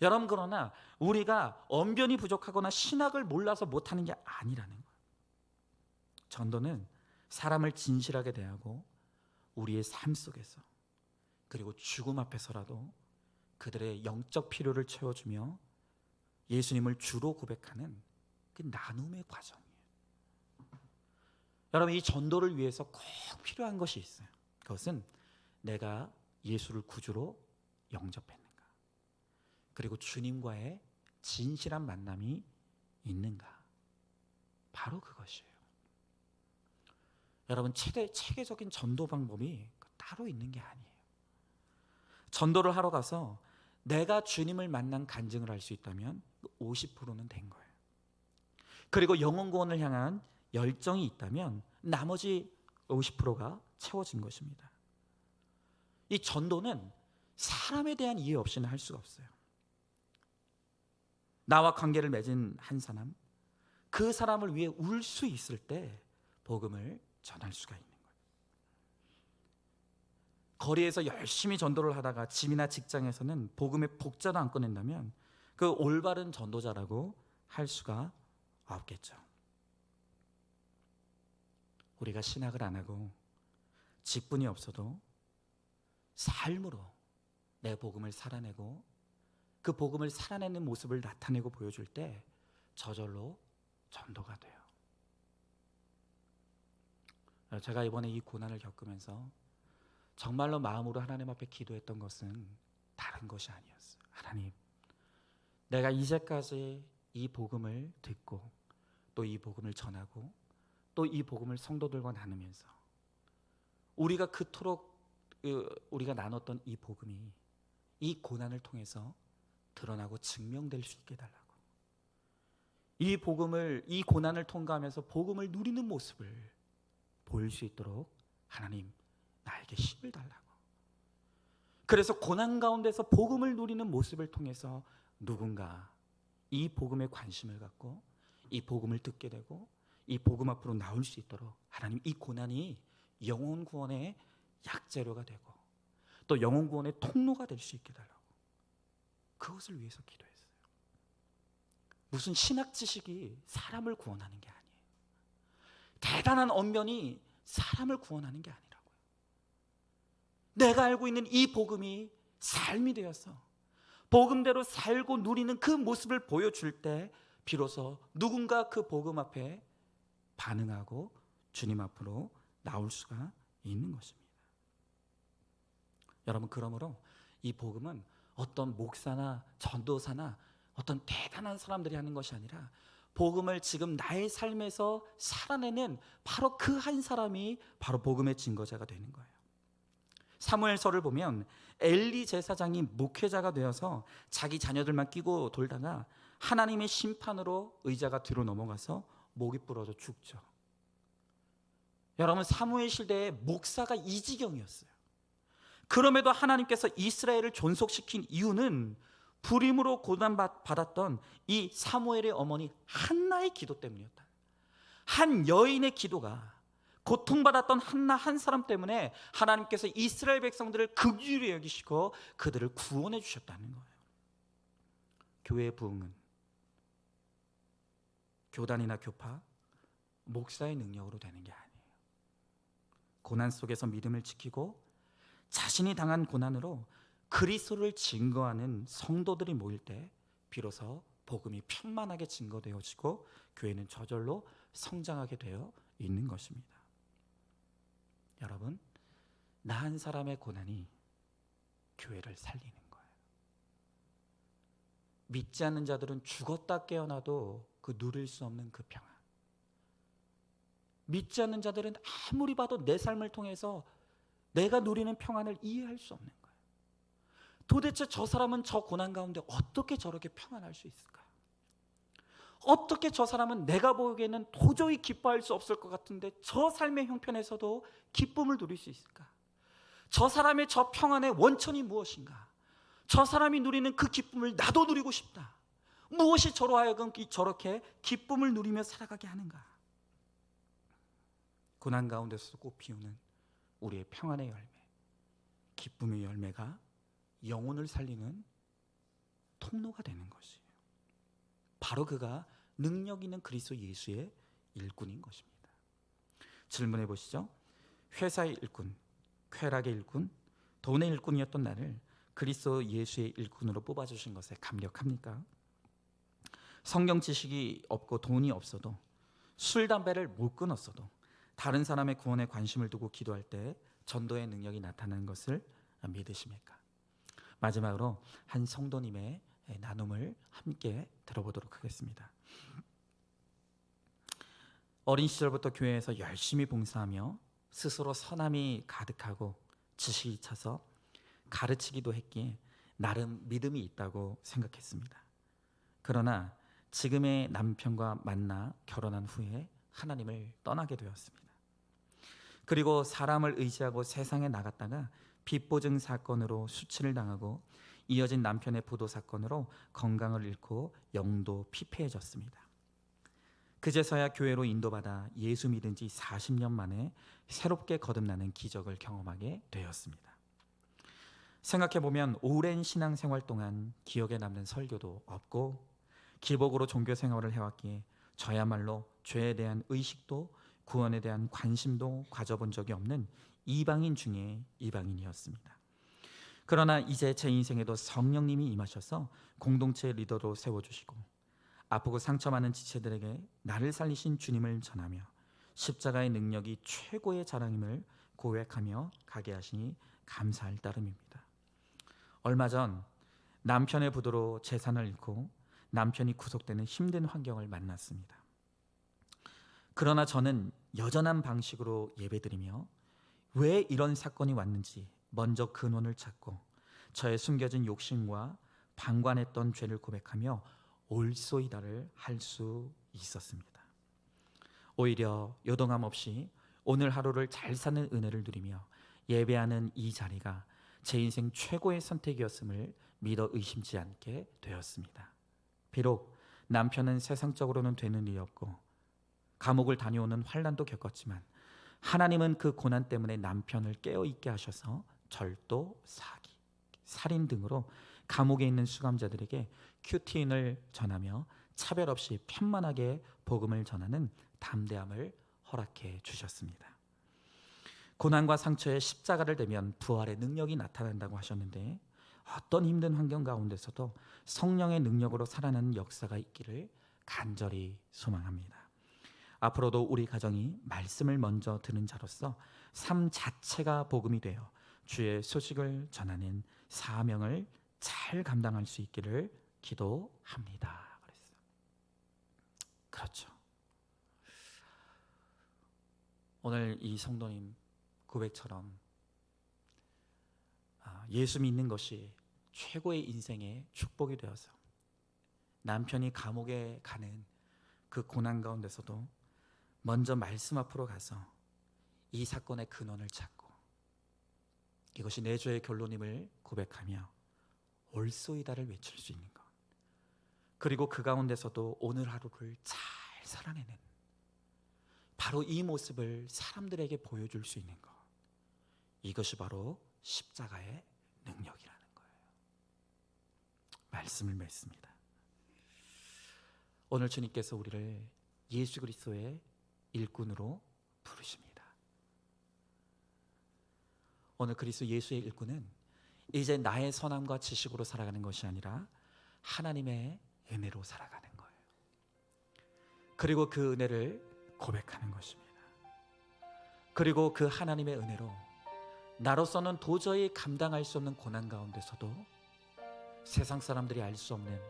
여러분, 그러나 우리가 언변이 부족하거나 신학을 몰라서 못하는 게 아니라는 거예요. 전도는 사람을 진실하게 대하고 우리의 삶 속에서, 그리고 죽음 앞에서라도 그들의 영적 필요를 채워주며 예수님을 주로 고백하는 그 나눔의 과정이에요. 여러분, 이 전도를 위해서 꼭 필요한 것이 있어요. 그것은 내가 예수를 구주로 영접했는가, 그리고 주님과의 진실한 만남이 있는가, 바로 그것이에요. 여러분, 체계적인 전도 방법이 따로 있는 게 아니에요. 전도를 하러 가서 내가 주님을 만난 간증을 할 수 있다면 50%는 된 거예요. 그리고 영혼 구원을 향한 열정이 있다면 나머지 50%가 채워진 것입니다. 이 전도는 사람에 대한 이해 없이는 할 수가 없어요. 나와 관계를 맺은 한 사람, 그 사람을 위해 울 수 있을 때 복음을 전할 수가 있는 거예요. 거리에서 열심히 전도를 하다가 집이나 직장에서는 복음의 복자도 안 꺼낸다면 그 올바른 전도자라고 할 수가 없겠죠. 우리가 신학을 안 하고 직분이 없어도 삶으로 내 복음을 살아내고 그 복음을 살아내는 모습을 나타내고 보여줄 때 저절로 전도가 돼요. 제가 이번에 이 고난을 겪으면서 정말로 마음으로 하나님 앞에 기도했던 것은 다른 것이 아니었어요. 하나님, 내가 이제까지 이 복음을 듣고 또 이 복음을 전하고 또 이 복음을 성도들과 나누면서 우리가 그토록 우리가 나눴던 이 복음이 이 고난을 통해서 드러나고 증명될 수 있게 해달라고, 이 복음을, 이 고난을 통과하면서 복음을 누리는 모습을 보일 수 있도록 하나님 나에게 힘을 달라고. 그래서 고난 가운데서 복음을 누리는 모습을 통해서 누군가 이 복음에 관심을 갖고 이 복음을 듣게 되고 이 복음 앞으로 나올 수 있도록 하나님, 이 고난이 영혼 구원의 약재료가 되고 또 영혼 구원의 통로가 될 수 있게 달라고, 그것을 위해서 기도했어요. 무슨 신학 지식이 사람을 구원하는 게 아니에요. 대단한 언변이 사람을 구원하는 게 아니라고요. 내가 알고 있는 이 복음이 삶이 되어서 복음대로 살고 누리는 그 모습을 보여줄 때 비로소 누군가 그 복음 앞에 반응하고 주님 앞으로 나올 수가 있는 것입니다. 여러분, 그러므로 이 복음은 어떤 목사나 전도사나 어떤 대단한 사람들이 하는 것이 아니라 복음을 지금 나의 삶에서 살아내는 바로 그 한 사람이 바로 복음의 증거자가 되는 거예요. 사무엘서를 보면 엘리 제사장이 목회자가 되어서 자기 자녀들만 끼고 돌다가 하나님의 심판으로 의자가 뒤로 넘어가서 목이 부러져 죽죠. 여러분, 사무엘 시대에 목사가 이 지경이었어요. 그럼에도 하나님께서 이스라엘을 존속시킨 이유는 불임으로 고난받았던 이 사무엘의 어머니 한나의 기도 때문이었다. 한 여인의 기도가, 고통받았던 한나 한 사람 때문에 하나님께서 이스라엘 백성들을 긍휼히 여기시고 그들을 구원해 주셨다는 거예요. 교회의 부흥은 교단이나 교파, 목사의 능력으로 되는 게 아니에요. 고난 속에서 믿음을 지키고 자신이 당한 고난으로 그리스도를 증거하는 성도들이 모일 때 비로소 복음이 편만하게 증거되어지고 교회는 저절로 성장하게 되어 있는 것입니다. 여러분, 나 한 사람의 고난이 교회를 살리는 거예요. 믿지 않는 자들은 죽었다 깨어나도 그 누릴 수 없는 그 평안, 믿지 않는 자들은 아무리 봐도 내 삶을 통해서 내가 누리는 평안을 이해할 수 없는 거예요. 도대체 저 사람은 저 고난 가운데 어떻게 저렇게 평안할 수 있을까요? 어떻게 저 사람은 내가 보기에는 도저히 기뻐할 수 없을 것 같은데 저 삶의 형편에서도 기쁨을 누릴 수 있을까? 저 사람의 저 평안의 원천이 무엇인가? 저 사람이 누리는 그 기쁨을 나도 누리고 싶다. 무엇이 저로 하여금 저렇게 기쁨을 누리며 살아가게 하는가? 고난 가운데서 꽃 피우는 우리의 평안의 열매, 기쁨의 열매가 영혼을 살리는 통로가 되는 것이에요. 바로 그가 능력 있는 그리스도 예수의 일꾼인 것입니다. 질문해 보시죠. 회사의 일꾼, 쾌락의 일꾼, 돈의 일꾼이었던 나를 그리스도 예수의 일꾼으로 뽑아주신 것에 감격합니까? 성경 지식이 없고 돈이 없어도, 술, 담배를 못 끊었어도 다른 사람의 구원에 관심을 두고 기도할 때 전도의 능력이 나타나는 것을 믿으십니까? 마지막으로 한 성도님의 나눔을 함께 들어보도록 하겠습니다. 어린 시절부터 교회에서 열심히 봉사하며 스스로 선함이 가득하고 지식이 차서 가르치기도 했기에 나름 믿음이 있다고 생각했습니다. 그러나 지금의 남편과 만나 결혼한 후에 하나님을 떠나게 되었습니다. 그리고 사람을 의지하고 세상에 나갔다가 빚보증 사건으로 수치를 당하고 이어진 남편의 부도 사건으로 건강을 잃고 영도 피폐해졌습니다. 그제서야 교회로 인도받아 예수 믿은 지 40년 만에 새롭게 거듭나는 기적을 경험하게 되었습니다. 생각해보면 오랜 신앙생활 동안 기억에 남는 설교도 없고 기복으로 종교 생활을 해왔기에 저야말로 죄에 대한 의식도 구원에 대한 관심도 가져본 적이 없는 이방인 중에 이방인이었습니다. 그러나 이제 제 인생에도 성령님이 임하셔서 공동체 리더로 세워주시고 아프고 상처 많은 지체들에게 나를 살리신 주님을 전하며 십자가의 능력이 최고의 자랑임을 고백하며 가게 하시니 감사할 따름입니다. 얼마 전 남편의 부도로 재산을 잃고 남편이 구속되는 힘든 환경을 만났습니다. 그러나 저는 여전한 방식으로 예배드리며 왜 이런 사건이 왔는지 먼저 근원을 찾고 저의 숨겨진 욕심과 방관했던 죄를 고백하며 올소이다를 할 수 있었습니다. 오히려 요동함 없이 오늘 하루를 잘 사는 은혜를 누리며 예배하는 이 자리가 제 인생 최고의 선택이었음을 믿어 의심치 않게 되었습니다. 비록 남편은 세상적으로는 되는 일이 없고 감옥을 다녀오는 환난도 겪었지만 하나님은 그 고난 때문에 남편을 깨어있게 하셔서 절도, 사기, 살인 등으로 감옥에 있는 수감자들에게 큐티인을 전하며 차별 없이 편만하게 복음을 전하는 담대함을 허락해 주셨습니다. 고난과 상처에 십자가를 대면 부활의 능력이 나타난다고 하셨는데 어떤 힘든 환경 가운데서도 성령의 능력으로 살아나는 역사가 있기를 간절히 소망합니다. 앞으로도 우리 가정이 말씀을 먼저 듣는 자로서 삶 자체가 복음이 되어 주의 소식을 전하는 사명을 잘 감당할 수 있기를 기도합니다. 그렇죠. 오늘 이 성도님 고백처럼 예수 믿는 것이 최고의 인생의 축복이 되어서 남편이 감옥에 가는 그 고난 가운데서도 먼저 말씀 앞으로 가서 이 사건의 근원을 찾고 이것이 내 죄의 결론임을 고백하며 올소이다를 외칠 수 있는 것, 그리고 그 가운데서도 오늘 하루를 잘 살아내는 바로 이 모습을 사람들에게 보여줄 수 있는 것, 이것이 바로 십자가의 능력이라는 거예요. 말씀을 맺습니다. 오늘 주님께서 우리를 예수 그리스도의 일꾼으로 부르십니다. 오늘 그리스도 예수의 일꾼은 이제 나의 선함과 지식으로 살아가는 것이 아니라 하나님의 은혜로 살아가는 거예요. 그리고 그 은혜를 고백하는 것입니다. 그리고 그 하나님의 은혜로 나로서는 도저히 감당할 수 없는 고난 가운데서도 세상 사람들이 알 수 없는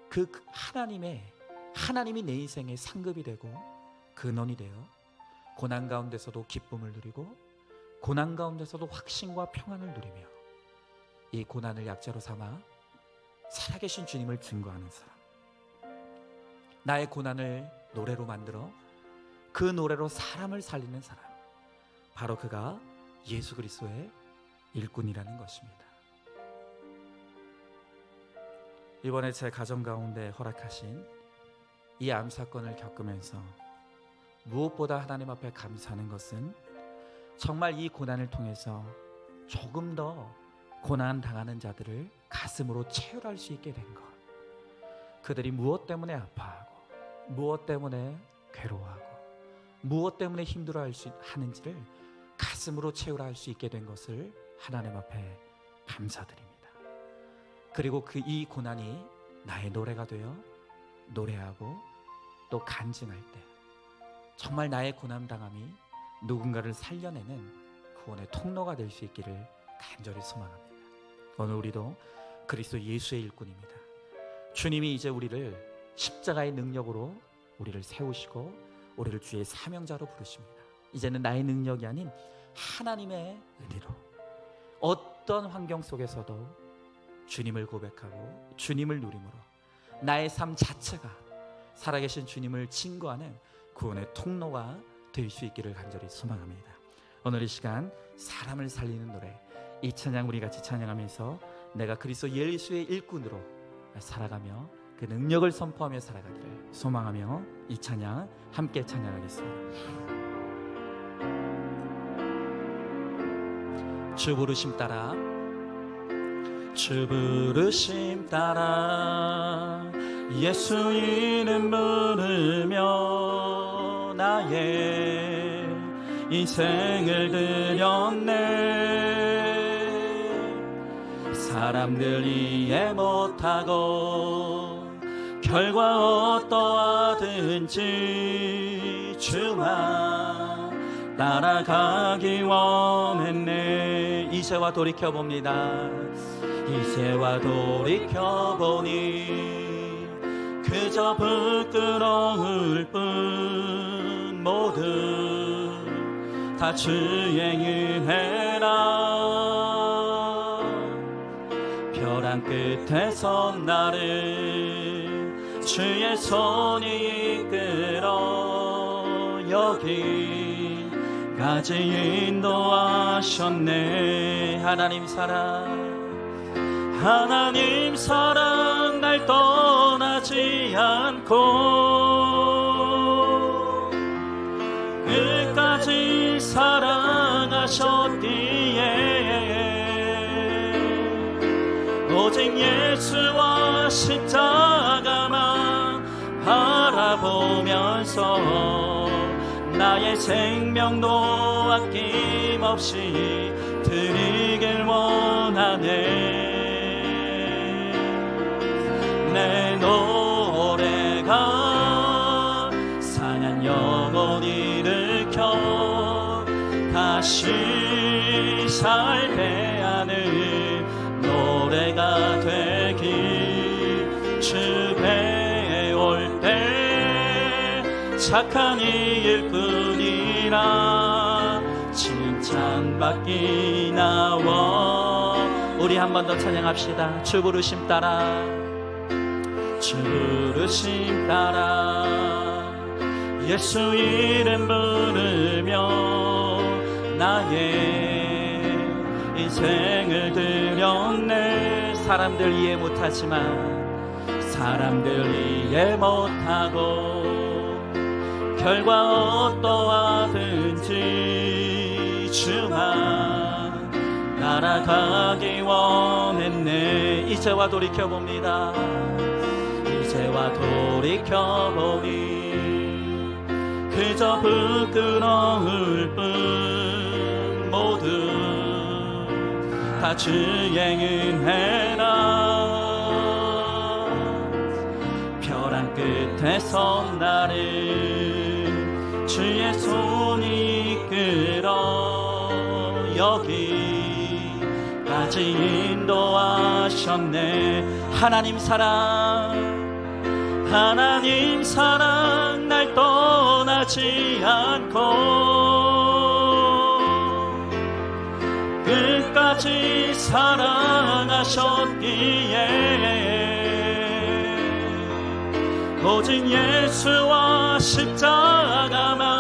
그 하나님이 내 인생의 상급이 되고 근원이 되어 고난 가운데서도 기쁨을 누리고 고난 가운데서도 확신과 평안을 누리며 이 고난을 약재로 삼아 살아계신 주님을 증거하는 사람, 나의 고난을 노래로 만들어 그 노래로 사람을 살리는 사람, 바로 그가 예수 그리스도의 일꾼이라는 것입니다. 이번에 제 가정 가운데 허락하신 이 암 사건을 겪으면서 무엇보다 하나님 앞에 감사하는 것은 정말 이 고난을 통해서 조금 더 고난 당하는 자들을 가슴으로 체휼할 수 있게 된 것, 그들이 무엇 때문에 아파하고 무엇 때문에 괴로워하고 무엇 때문에 힘들어할 수 하는지를 가슴으로 체휼할 수 있게 된 것을 하나님 앞에 감사드립니다. 그리고 이 고난이 나의 노래가 되어 노래하고 또 간증할 때 정말 나의 고난당함이 누군가를 살려내는 구원의 통로가 될 수 있기를 간절히 소망합니다. 오늘 우리도 그리스도 예수의 일꾼입니다. 주님이 이제 우리를 십자가의 능력으로 우리를 세우시고 우리를 주의 사명자로 부르십니다. 이제는 나의 능력이 아닌 하나님의 은혜로 어떤 환경 속에서도 주님을 고백하고 주님을 누림으로 나의 삶 자체가 살아계신 주님을 증거하는 구원의 통로가 될 수 있기를 간절히 소망합니다. 오늘 이 시간 사람을 살리는 노래, 이 찬양 우리 같이 찬양하면서 내가 그리스도 예수의 일꾼으로 살아가며 그 능력을 선포하며 살아가기를 소망하며 이 찬양 함께 찬양하겠습니다. 주 부르심 따라, 주 부르심 따라 예수 이름 부르며 나의 인생을 드렸네. 사람들 이해 못하고 결과 어떠하든지 주만 따라가기 원했네. 이제와 돌이켜봅니다. 이제와 돌이켜보니 그저 부끄러울 뿐 모두 다 주의 은혜라. 벼랑 끝에서 나를 주의 손이 이끌어 여기까지 인도하셨네. 하나님 사랑, 하나님 사랑 날 떠나지 않고 끝까지 사랑하셨기에 오직 예수와 십자가만 바라보면서 나의 생명도 아낌없이 드리길 원하네. 내 노래가 상한 영혼 일으켜 다시 살게 하는 노래가 되길. 주 배울 때 착한 일뿐이라 칭찬받기 나와. 우리 한 번 더 찬양합시다. 주 부르심 따라, 주 부르심 따라 예수 이름 부르며 나의 인생을 드렸네. 사람들 이해 못하지만 사람들 이해 못하고 결과 어떠하든지 주만 따라가기 원했네. 이제와 돌이켜봅니다. 이제와 돌이켜보니 그저 부끄러울 뿐 모두 다 주의 은혜라. 벼랑 끝에서 나를 주의 손이 이끌어 여기까지 인도하셨네. 하나님 사랑, 하나님 사랑 날 떠나지 않고 끝까지 사랑하셨기에 오직 예수와 십자가만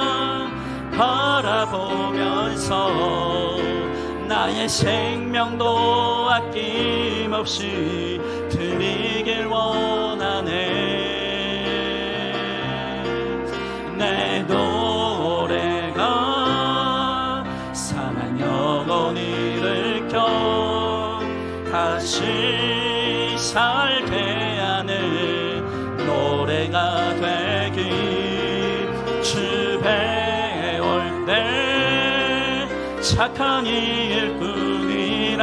바라보면서 나의 생명도 아낌없이 드리길 원하네. 내 노래가 상한 영혼 일으켜 다시 살게 하는 노래가 되길. 주 배울 때 착한 일뿐이라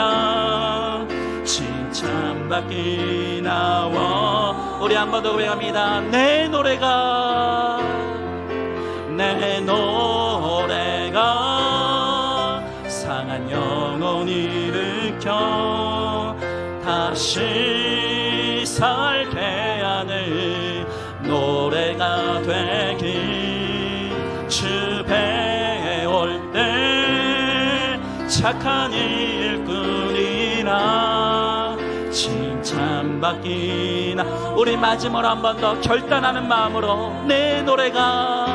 칭찬받기 나와. 우리 한 번 더 고백합니다. 내 노래가 상한 영혼 일으켜 다시 살게 하는 노래가 되길. 주 배울 때 착한 일꾼이라 칭찬받기나. 우리 마지막으로 한 번 더 결단하는 마음으로 내 노래가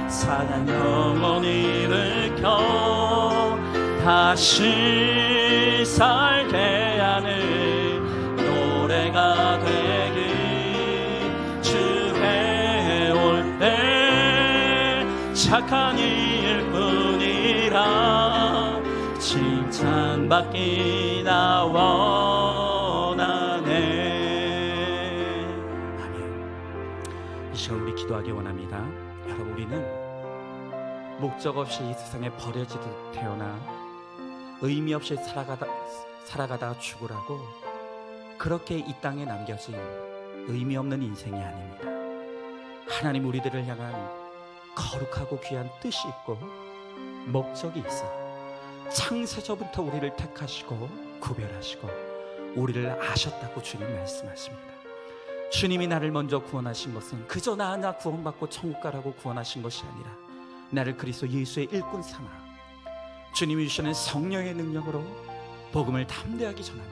사랑 영원히를 다시 살게 하는 노래가 되길. 주에 올 때 착한 일뿐이라 칭찬받기 나 원하네. 아멘. 이 시간 우리 기도하기 원합니다. 여러분, 우리는 목적 없이 이 세상에 버려지듯 태어나 의미 없이 살아가다 죽으라고 그렇게 이 땅에 남겨진 의미 없는 인생이 아닙니다. 하나님 우리들을 향한 거룩하고 귀한 뜻이 있고 목적이 있어 창세전부터 우리를 택하시고 구별하시고 우리를 아셨다고 주님 말씀하십니다. 주님이 나를 먼저 구원하신 것은 그저 나 하나 구원받고 천국 가라고 구원하신 것이 아니라 나를 그리스도 예수의 일꾼 삼아 주님이 주시는 성령의 능력으로 복음을 담대하게 전하며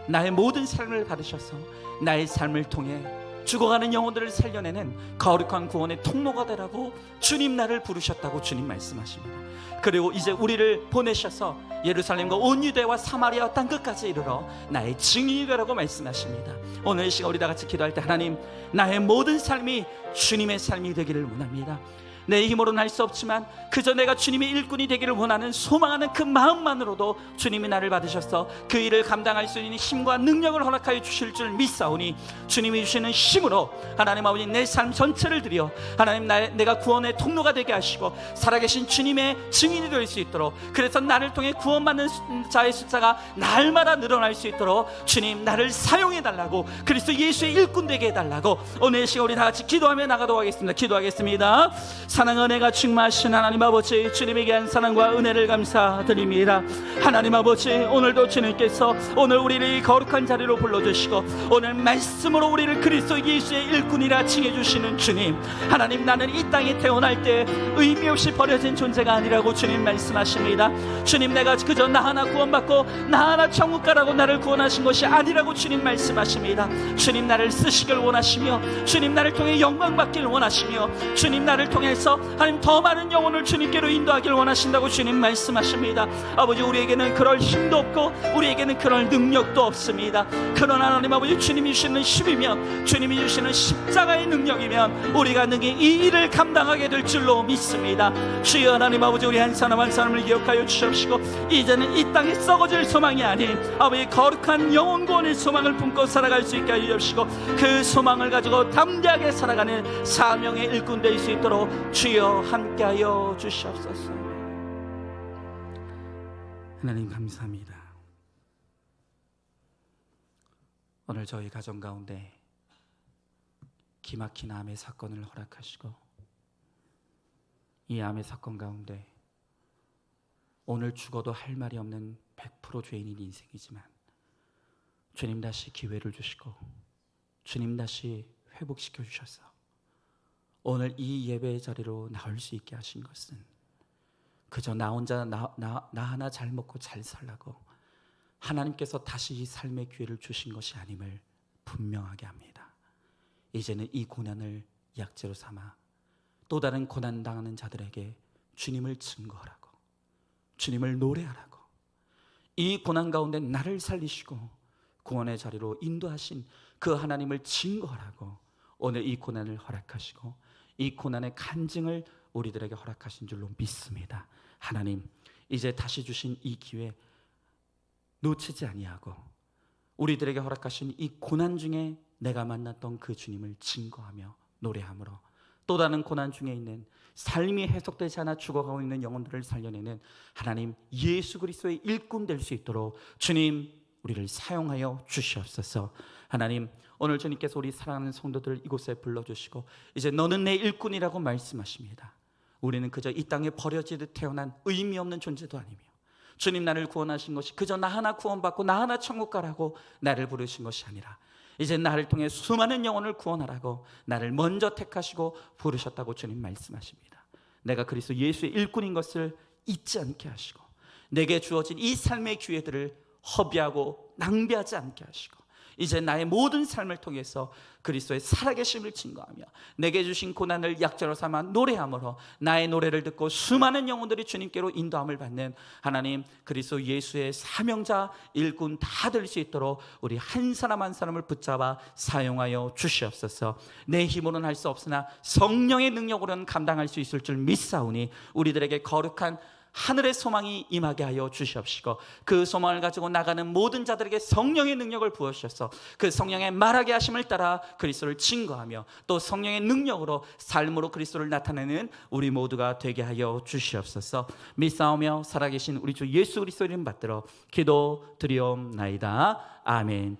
나의 모든 삶을 받으셔서 나의 삶을 통해 죽어가는 영혼들을 살려내는 거룩한 구원의 통로가 되라고 주님 나를 부르셨다고 주님 말씀하십니다. 그리고 이제 우리를 보내셔서 예루살렘과 온 유대와 사마리아 땅끝까지 이르러 나의 증인이 되라고 말씀하십니다. 오늘 이 시간 우리 다 같이 기도할 때 하나님, 나의 모든 삶이 주님의 삶이 되기를 원합니다. 내 힘으로는 할 수 없지만 그저 내가 주님의 일꾼이 되기를 원하는 소망하는 그 마음만으로도 주님이 나를 받으셔서 그 일을 감당할 수 있는 힘과 능력을 허락하여 주실 줄 믿사오니 주님이 주시는 힘으로 하나님 아버지 내 삶 전체를 드려 하나님 내가 구원의 통로가 되게 하시고 살아계신 주님의 증인이 될 수 있도록, 그래서 나를 통해 구원받는 자의 숫자가 날마다 늘어날 수 있도록 주님 나를 사용해 달라고, 그리스도 예수의 일꾼 되게 해달라고 오늘 시간 우리 다 같이 기도하며 나가도록 하겠습니다. 기도하겠습니다. 사랑 은혜가 충만하신 하나님 아버지, 주님에게 한 사랑과 은혜를 감사드립니다. 하나님 아버지, 오늘도 주님께서 오늘 우리를 거룩한 자리로 불러주시고 오늘 말씀으로 우리를 그리스도 예수의 일꾼이라 칭해주시는 주님, 하나님 나는 이 땅에 태어날 때 의미 없이 버려진 존재가 아니라고 주님 말씀하십니다. 주님, 내가 그저 나 하나 구원받고 나 하나 천국 가라고 나를 구원하신 것이 아니라고 주님 말씀하십니다. 주님 나를 쓰시길 원하시며 주님 나를 통해 영광 받길 원하시며 주님 나를 통해서 하나님 더 많은 영혼을 주님께로 인도하길 원하신다고 주님 말씀하십니다. 아버지, 우리에게는 그럴 힘도 없고 우리에게는 그럴 능력도 없습니다. 그러나 하나님 아버지, 주님이 주시는 힘이면 주님이 주시는 십자가의 능력이면 우리가 능히 이 일을 감당하게 될 줄로 믿습니다. 주여 하나님 아버지, 우리 한 사람 한 사람을 기억하여 주시옵시고 이제는 이 땅에 썩어질 소망이 아닌 아버지 거룩한 영혼 구원의 소망을 품고 살아갈 수 있게 하여 주시고 그 소망을 가지고 담대하게 살아가는 사명의 일꾼 될 수 있도록 주여 함께하여 주시옵소서. 하나님 감사합니다. 오늘 저희 가정 가운데 기막힌 암의 사건을 허락하시고 이 암의 사건 가운데 오늘 죽어도 할 말이 없는 100% 죄인인 인생이지만 주님 다시 기회를 주시고 주님 다시 회복시켜 주셔서 오늘 이 예배의 자리로 나올 수 있게 하신 것은 그저 나 혼자 나 하나 잘 먹고 잘 살라고 하나님께서 다시 이 삶의 기회를 주신 것이 아님을 분명하게 합니다. 이제는 이 고난을 약재로 삼아 또 다른 고난당하는 자들에게 주님을 증거하라고, 주님을 노래하라고, 이 고난 가운데 나를 살리시고 구원의 자리로 인도하신 그 하나님을 증거하라고 오늘 이 고난을 허락하시고 이 고난의 간증을 우리들에게 허락하신 줄로 믿습니다. 하나님, 이제 다시 주신 이 기회 놓치지 아니하고 우리들에게 허락하신 이 고난 중에 내가 만났던 그 주님을 증거하며 노래함으로 또 다른 고난 중에 있는 삶이 해석되지 않아 죽어가고 있는 영혼들을 살려내는 하나님 예수 그리스도의 일꾼 될 수 있도록 주님 우리를 사용하여 주시옵소서. 하나님, 오늘 주님께서 우리 사랑하는 성도들을 이곳에 불러주시고 이제 너는 내 일꾼이라고 말씀하십니다. 우리는 그저 이 땅에 버려지듯 태어난 의미 없는 존재도 아니며 주님 나를 구원하신 것이 그저 나 하나 구원받고 나 하나 천국 가라고 나를 부르신 것이 아니라 이제 나를 통해 수많은 영혼을 구원하라고 나를 먼저 택하시고 부르셨다고 주님 말씀하십니다. 내가 그리스도 예수의 일꾼인 것을 잊지 않게 하시고 내게 주어진 이 삶의 기회들을 허비하고 낭비하지 않게 하시고, 이제 나의 모든 삶을 통해서 그리스도의 살아계심을 증거하며 내게 주신 고난을 약자로 삼아 노래함으로 나의 노래를 듣고 수많은 영혼들이 주님께로 인도함을 받는 하나님, 그리스도 예수의 사명자 일꾼 다 될 수 있도록 우리 한 사람 한 사람을 붙잡아 사용하여 주시옵소서. 내 힘으로는 할 수 없으나 성령의 능력으로는 감당할 수 있을 줄 믿사오니 우리들에게 거룩한 하늘의 소망이 임하게 하여 주시옵시고, 그 소망을 가지고 나가는 모든 자들에게 성령의 능력을 부어주셔서 그 성령의 말하게 하심을 따라 그리스도를 증거하며 또 성령의 능력으로 삶으로 그리스도를 나타내는 우리 모두가 되게 하여 주시옵소서. 믿사오며 살아계신 우리 주 예수 그리스도 이름 받들어 기도 드리옵나이다. 아멘.